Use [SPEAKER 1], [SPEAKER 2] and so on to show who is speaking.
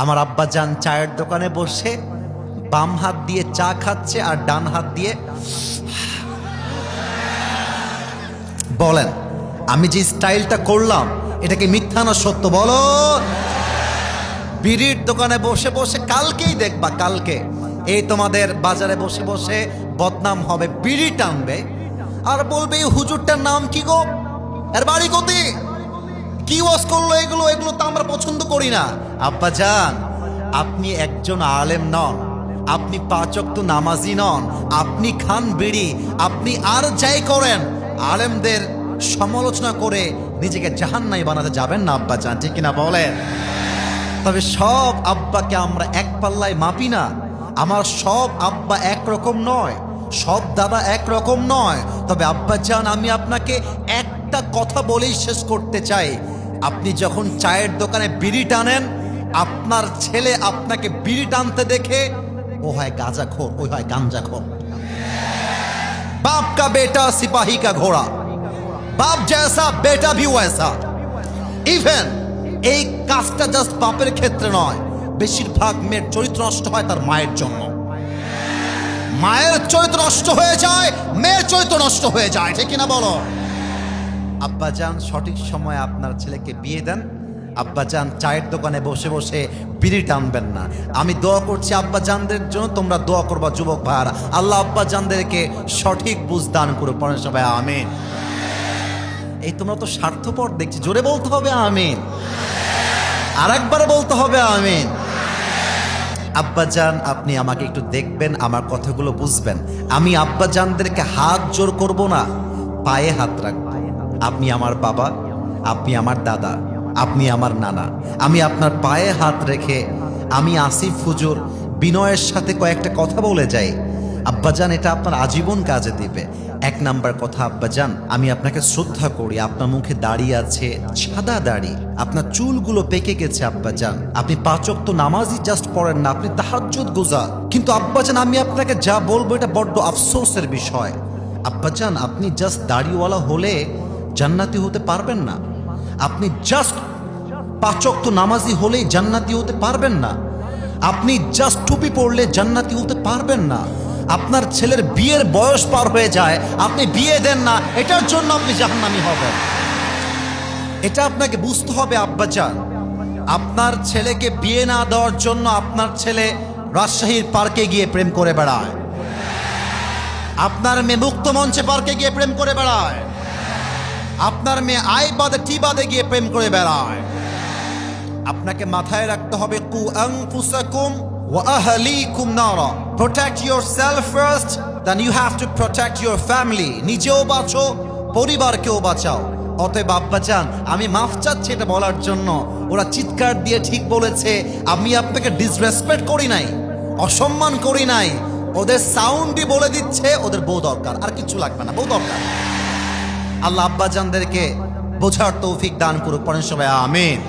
[SPEAKER 1] আমার আব্বা যান চায়ের দোকানে বসে বাম হাত দিয়ে চা খাচ্ছে আর ডান হাত দিয়ে বলেন, আমি যে স্টাইলটা করলাম এটা কি মিথ্যা না সত্য বলো? বিড়ির দোকানে বসে বসে কালকেই দেখবা, কালকে এই তোমাদের বাজারে বসে বসে বদনাম হবে, বিড়ি টানবে আর বলবে এই হুজুরটার নাম কি গো, এর বাড়ি কোথায়, কি ওয়াজ করলো, এগুলো এগুলো তো আমরা পছন্দ করি না। আব্বা জান, আপনি একজন আলেম নন, আপনি 5 ওয়াক্ত নামাজি নন, আপনি খান বিড়ি, আপনি আর যাই করেন আলেমদের সমালোচনা করে নিজেকে জাহান্নামী বানাতে যাবেন না আব্বা জান, ঠিক কিনা বলেন? তবে সব আব্বাকে আমরা এক পাল্লায় মাপি না। আমার সব আব্বা একরকম নয়, সব দাদা একরকম নয়। তবে আব্বা জান, আমি আপনাকে একটা কথা বলেই শেষ করতে চাই। আপনি যখন চায়ের দোকানে বিড়ি টানেন, আপনার ছেলে আপনাকে বিড়ি টানতে দেখে ও হয় গাঁজাখোর, ওই হয় গাঞ্জাখোর। বাপ কা বেটা সিপাহী কা ঘোড়া, বাপ জैसा বেটা भी वैसा। ইভেন এই কাজটা জাস্ট বাপের ক্ষেত্রে নয়, বেশিরভাগ মেয়ের চরিত্র নষ্ট হয় তার মায়ের জন্য। মায়ের চরিত্র নষ্ট হয়ে যায়, মেয়ের চরিত্র নষ্ট হয়ে যায়, ঠিক কিনা বলো? আব্বাজান, সঠিক সময়ে আপনার ছেলেকে বিয়ে দেন। আব্বাজান, চায়ের দোকানে বসে বসে বিড়ি টানবেন না। আমি দোয়া করছি আব্বাজানদের জন্য, তোমরা দোয়া করবা যুবক ভাইরা, আল্লাহ আব্বাজানদেরকে সঠিক বুঝ দান করুক। পড়েন সবাই আমিন। এই তোমরা তো স্বার্থপর দেখছি, জোরে বলতে হবে আমিন, আর একবার বলতে হবে আমিন। আব্বাজান, আপনি আমাকে একটু দেখবেন, আমার কথাগুলো বুঝবেন। আমি আব্বাজানদেরকে হাত জোর করব না, পায়ে হাত রাখবো। আপনি আমার বাবা, আপনি আমার দাদা, আপনি আমার নানা। আমি আপনার পায়ে হাত রেখে আমি আসিফ হুজুর বিনয়ের সাথে কয়েকটা কথা বলে যাই। আব্বাজান, এটা আপনার আজীবন কাজে দিবে। 1 নাম্বার কথা, আব্বাজান, আমি আপনাকে শ্রদ্ধা করি। আপনার মুখে দাড়ি আছে, সাদা দাড়ি, আপনার চুলগুলো পেকে গেছে। আব্বাজান, আপনি 5 ওয়াক্ত নামাজই জাস্ট পড়েন না, আপনি তাহাজ্জুদ গুজার। কিন্তু আব্বাজান, আমি আপনাকে যা বলবো এটা বড্ড আফসোসের বিষয়। আব্বাজান, আপনি জাস্ট দাড়িওয়ালা হলে জান্নাতি হতে পারবেন না। আপনি জাস্ট 5 ওয়াক্ত নামাজি হলেই জান্নাতি হতে পারবেন না। আপনি জাস্ট টুপি পরলে জান্নাতি হতে পারবেন না। আপনার ছেলের বিয়ের বয়স পার হয়ে যায়, আপনি বিয়ে দেন না, এটার জন্য আপনি জাহান্নামী হবেন। এটা আপনাকে বুঝতে হবে আব্বাজান। আপনার ছেলেকে বিয়ে না দেওয়ার জন্য আপনার ছেলে রাজশাহীর পার্কে গিয়ে প্রেম করে বেড়ায়, আপনার মেয়ে মুক্ত মঞ্চে পার্কে গিয়ে প্রেম করে বেড়ায়, আপনার মেয়ে আই বাদে টি বাদে গিয়ে প্রেম করে বেড়ায়। আপনাকে মাথায় রাখতে হবে, কু আনফুসাকুম ওয়া আহলিকুম নারা। Protect yourself first, then you have to protect your family. নিজেও বাঁচো, পরিবারকেও বাঁচাও। অতএব আব্বাজান, আমি মাফ চাচ্ছি এটা বলার জন্য। ওরা চিৎকার দিয়ে ঠিক বলেছে, আমি আপনাকে ডিসরেসপেক্ট করি নাই, অসম্মান করি নাই। ওদের সাউন্ডই বলে দিচ্ছে ওদের বউ দরকার, আর কিছু লাগবে না, বউ দরকার। আল্লাহ আব্বাজানদেরকে বোঝার তৌফিক দান করুক। পড়েন সবাই আমিন।